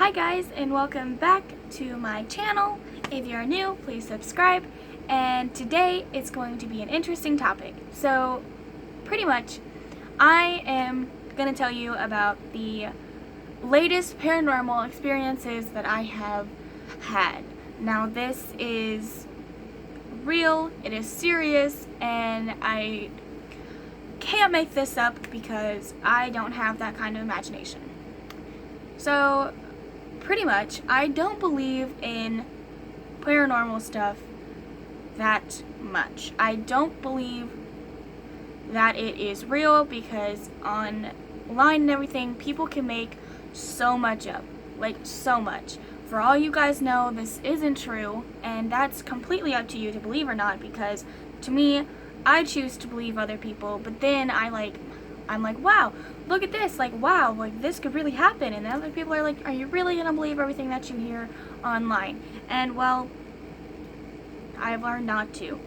Hi guys, and welcome back to my channel. If you're new, please subscribe. And today it's going to be an interesting topic. So pretty much I am going to tell you about the latest paranormal experiences that I have had. Now this is real, it is serious, and I can't make this up because I don't have that kind of imagination. So pretty much, I don't believe in paranormal stuff that much. I don't believe that it is real because online and everything, people can make so much up. Like, so much. For all you guys know, this isn't true, and that's completely up to you to believe or not, because to me, I choose to believe other people, but then I'm like, wow, look at this, like, wow, like, this could really happen, and then other people are like, are you really gonna believe everything that you hear online? And, well, I've learned not to.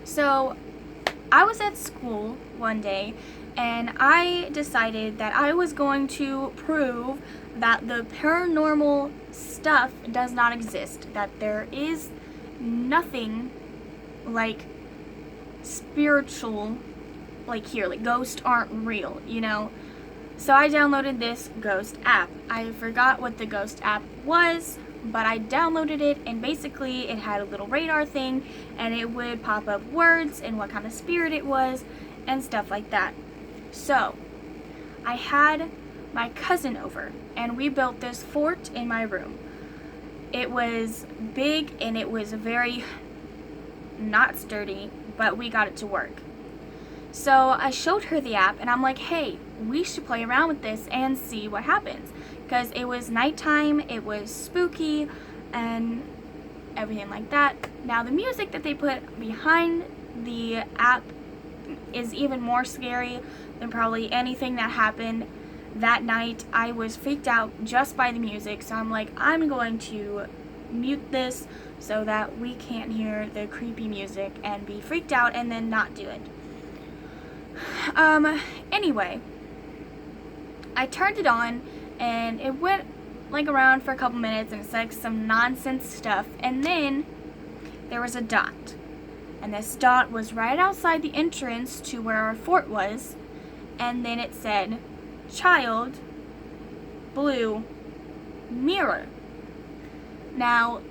So, I was at school one day, and I decided that I was going to prove that the paranormal stuff does not exist, that there is nothing, like, spiritual, like here, like ghosts aren't real, you know? So I downloaded this ghost app. I forgot what the ghost app was, but I downloaded it, and basically it had a little radar thing, and it would pop up words and what kind of spirit it was and stuff like that. So I had my cousin over, and we built this fort in my room. It was big and it was very not sturdy, but we got it to work. So I showed her the app, and I'm like, hey, we should play around with this and see what happens. Because it was nighttime, it was spooky, and everything like that. Now the music that they put behind the app is even more scary than probably anything that happened that night. I was freaked out just by the music, so I'm like, I'm going to mute this so that we can't hear the creepy music and be freaked out and then not do it. Anyway, I turned it on, and it went like around for a couple minutes, and it's like some nonsense stuff, and then there was a dot, and this dot was right outside the entrance to where our fort was, and then it said, child, blue, mirror. Now,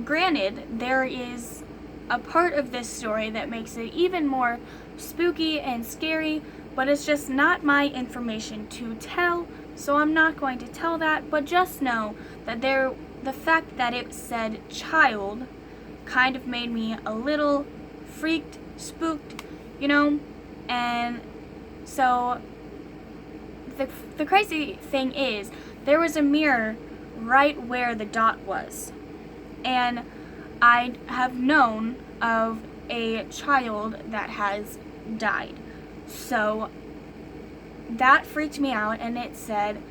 granted, there is a part of this story that makes it even more spooky and scary, but it's just not my information to tell, so I'm not going to tell that. But just know that the fact that it said child kind of made me a little freaked, spooked, you know. And so the crazy thing is, there was a mirror right where the dot was, and I have known of a child that has died. So that freaked me out, and it said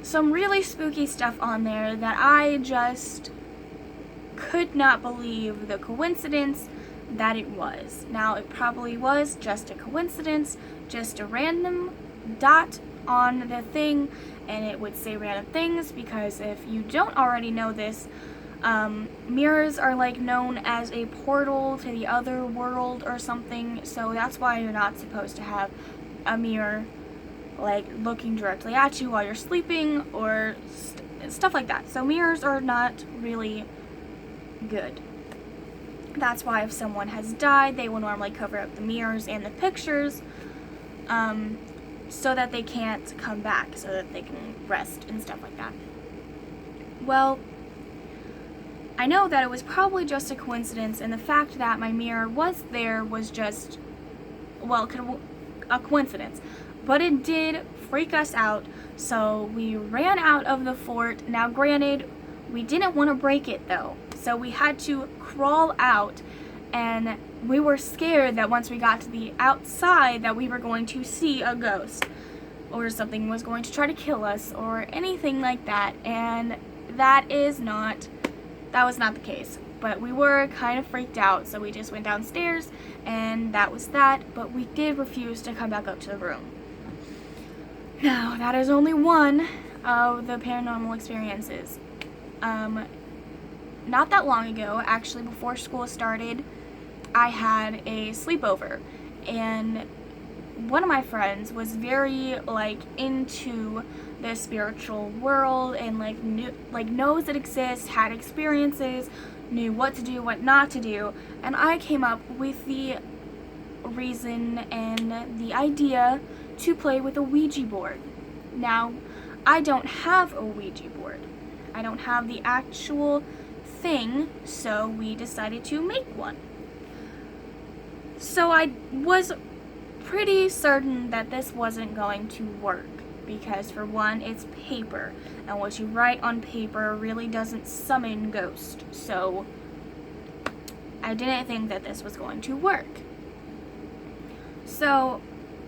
some really spooky stuff on there that I just could not believe the coincidence that it was. Now, it probably was just a coincidence, just a random dot on the thing, and it would say random things, because if you don't already know this, mirrors are like known as a portal to the other world or something, so that's why you're not supposed to have a mirror like looking directly at you while you're sleeping or stuff like that. So mirrors are not really good. That's why if someone has died, they will normally cover up the mirrors and the pictures, so that they can't come back, so that they can rest and stuff like that. Well, I know that it was probably just a coincidence, and the fact that my mirror was there was just, well, a coincidence. But it did freak us out, so we ran out of the fort. Now, granted, we didn't want to break it, though, so we had to crawl out, and we were scared that once we got to the outside that we were going to see a ghost, or something was going to try to kill us, or anything like that, and that was not the case. But we were kind of freaked out, so we just went downstairs, and that was that. But we did refuse to come back up to the room. Now, that is only one of the paranormal experiences. Not that long ago, actually before school started, I had a sleepover, and one of my friends was very into the spiritual world and knows it exists, had experiences, knew what to do, what not to do, and I came up with the reason and the idea to play with a Ouija board. Now, I don't have a Ouija board. I don't have the actual thing, so we decided to make one. So I was pretty certain that this wasn't going to work because, for one, it's paper, and what you write on paper really doesn't summon ghosts, so I didn't think that this was going to work. So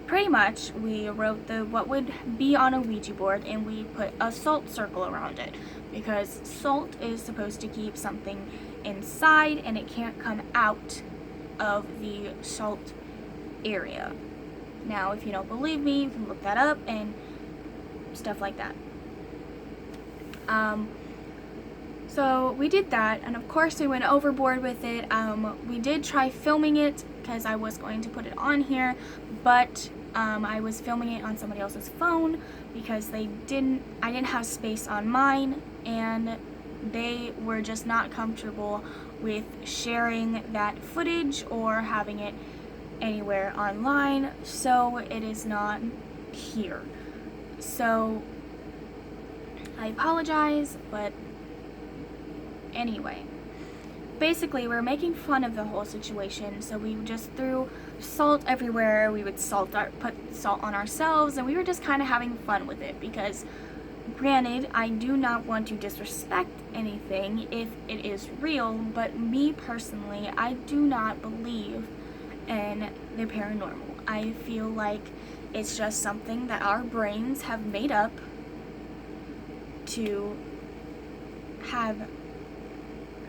pretty much we wrote what would be on a Ouija board, and we put a salt circle around it because salt is supposed to keep something inside and it can't come out of the salt area. Now, if you don't believe me, you can look that up and stuff like that. So we did that, and of course we went overboard with it. We did try filming it because I was going to put it on here, but I was filming it on somebody else's phone because I didn't have space on mine, and they were just not comfortable with sharing that footage or having it anywhere online, so it is not here. So I apologize, but anyway, basically we're making fun of the whole situation, so we just threw salt everywhere. We would put salt on ourselves, and we were just kind of having fun with it because, granted, I do not want to disrespect anything if it is real, but me personally, I do not believe in the paranormal. I feel like it's just something that our brains have made up to have.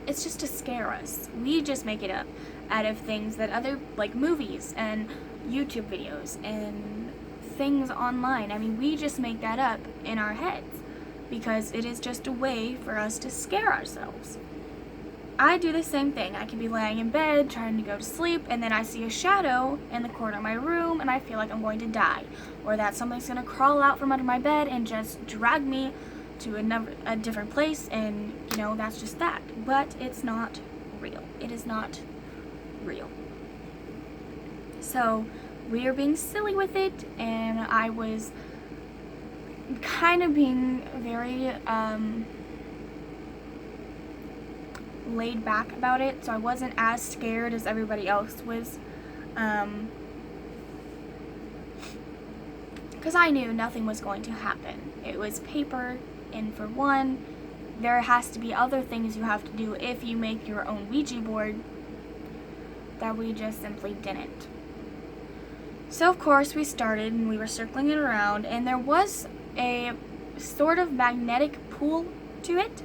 It's just to scare us. We just make it up out of things that other, movies and YouTube videos and things online. I mean, we just make that up in our heads because it is just a way for us to scare ourselves. I do the same thing. I can be laying in bed trying to go to sleep, and then I see a shadow in the corner of my room and I feel like I'm going to die, or that something's going to crawl out from under my bed and just drag me to a different place, and that's just that. But it's not real. It is not real. So we are being silly with it, and I was kind of being very laid back about it, so I wasn't as scared as everybody else was, because I knew nothing was going to happen. It was paper, and for one, there has to be other things you have to do if you make your own Ouija board that we just simply didn't. So of course we started, and we were circling it around, and there was a sort of magnetic pull to it,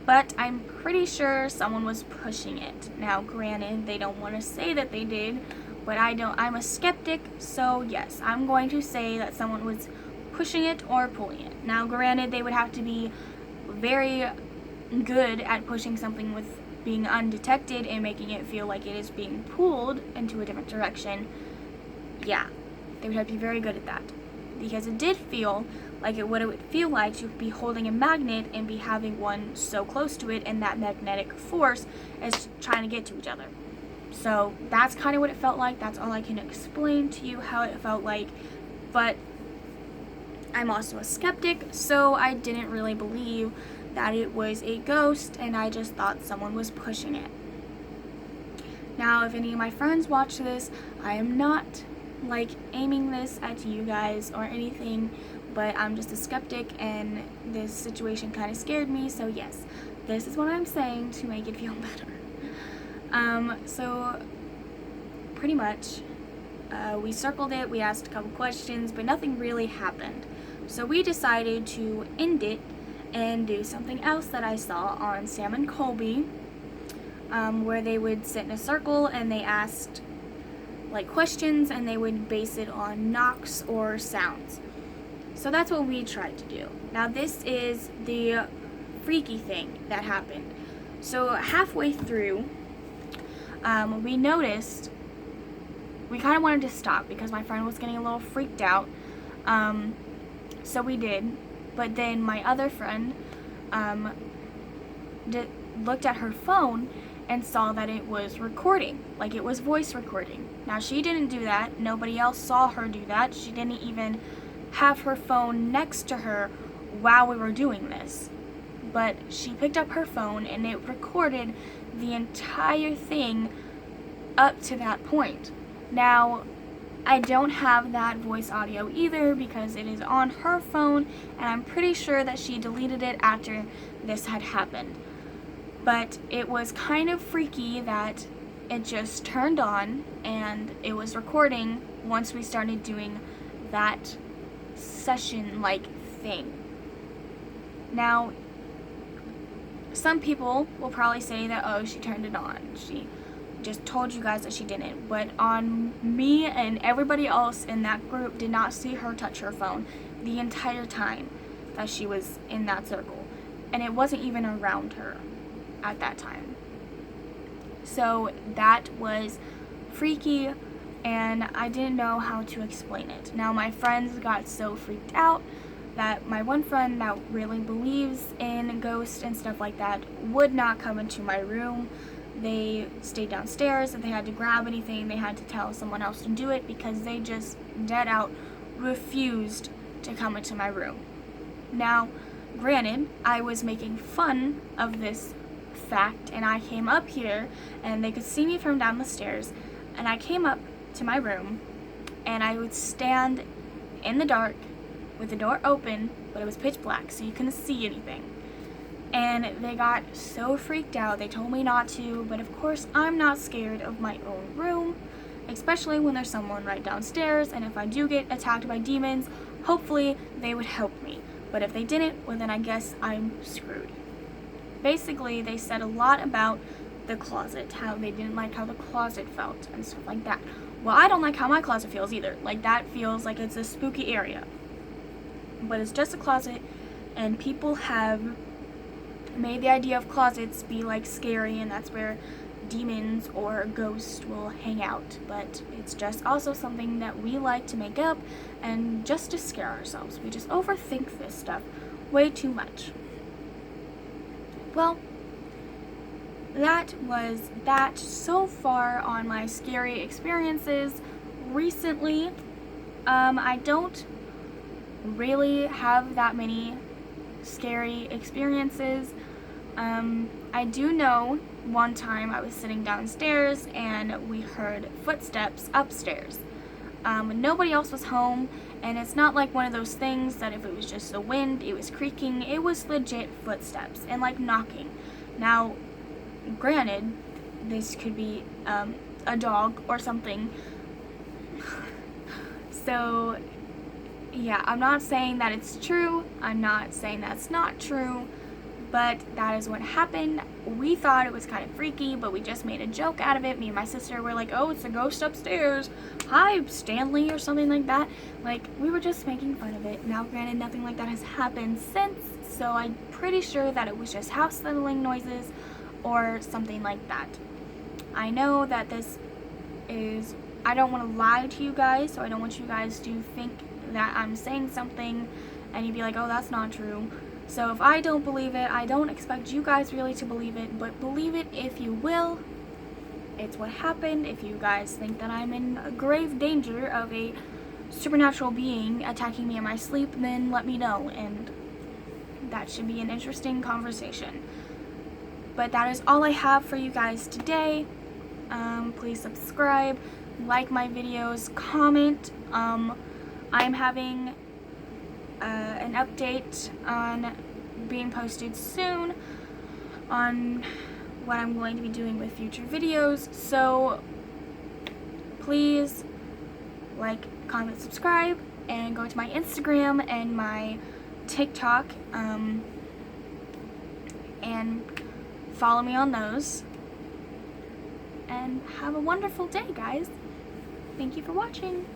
but I'm pretty sure someone was pushing it. Now, granted, they don't want to say that they did, but I'm a skeptic, so yes, I'm going to say that someone was pushing it or pulling it. Now, granted, they would have to be very good at pushing something with being undetected and making it feel like it is being pulled into a different direction. Yeah, they would have to be very good at that, because it did feel like what it would feel like to be holding a magnet and be having one so close to it, and that magnetic force is trying to get to each other. So that's kind of what it felt like. That's all I can explain to you how it felt like, but I'm also a skeptic, so I didn't really believe that it was a ghost, and I just thought someone was pushing it. Now, if any of my friends watch this, I am not aiming this at you guys or anything, but I'm just a skeptic, and this situation kind of scared me, so yes, this is what I'm saying to make it feel better. So pretty much, we circled it, we asked a couple questions, but nothing really happened. So we decided to end it and do something else that I saw on Sam and Colby, where they would sit in a circle and they asked questions, and they would base it on knocks or sounds. So that's what we tried to do. Now this is the freaky thing that happened. So halfway through, we noticed, we kind of wanted to stop because my friend was getting a little freaked out. So we did, but then my other friend looked at her phone and saw that it was recording, like it was voice recording. Now she didn't do that, nobody else saw her do that, she didn't even have her phone next to her while we were doing this. But she picked up her phone and it recorded the entire thing up to that point. Now, I don't have that voice audio either because it is on her phone and I'm pretty sure that she deleted it after this had happened. But it was kind of freaky that it just turned on and it was recording once we started doing that session-like thing. Now, some people will probably say that, oh, she turned it on. She just told you guys that she didn't. But on me and everybody else in that group did not see her touch her phone the entire time that she was in that circle. And it wasn't even around her at that time. So that was freaky and I didn't know how to explain it. Now my friends got so freaked out that my one friend that really believes in ghosts and stuff like that would not come into my room. They stayed downstairs. If they had to grab anything, they had to tell someone else to do it because they just dead out refused to come into my room. Now, granted, I was making fun of this fact and I came up here and they could see me from down the stairs and I came up to my room and I would stand in the dark with the door open, but it was pitch black so you couldn't see anything. And they got so freaked out, they told me not to, but of course I'm not scared of my own room, especially when there's someone right downstairs, and if I do get attacked by demons, hopefully they would help me. But if they didn't, well then I guess I'm screwed. Basically, they said a lot about the closet, how they didn't like how the closet felt and stuff like that. Well, I don't like how my closet feels either. Like, that feels like it's a spooky area. But it's just a closet, and people have made the idea of closets be like scary, and that's where demons or ghosts will hang out. But it's just also something that we like to make up and just to scare ourselves. We just overthink this stuff way too much. Well, that was that so far on my scary experiences recently. I don't really have that many scary experiences. I do know one time I was sitting downstairs and we heard footsteps upstairs. Nobody else was home, and it's not like one of those things that if it was just the wind, it was creaking. It was legit footsteps and like knocking. Now, granted, this could be a dog or something. So yeah, I'm not saying that it's true, I'm not saying that's not true, but that is what happened. We thought it was kind of freaky, but we just made a joke out of it. Me and my sister were like, oh, it's a ghost upstairs. Hi, Stanley, or something like that. Like, we were just making fun of it. Now, granted, nothing like that has happened since, so I'm pretty sure that it was just house settling noises or something like that. I know that this is, I don't want to lie to you guys, so I don't want you guys to think that I'm saying something and you'd be like, oh, that's not true. So if I don't believe it, I don't expect you guys really to believe it, but believe it if you will. It's what happened. If you guys think that I'm in grave danger of a supernatural being attacking me in my sleep, then let me know, and that should be an interesting conversation. But that is all I have for you guys today. Please subscribe, like my videos, comment. I'm having an update on being posted soon on what I'm going to be doing with future videos, so please like, comment, subscribe, and go to my Instagram and my TikTok and follow me on those, and have a wonderful day, guys. Thank you for watching.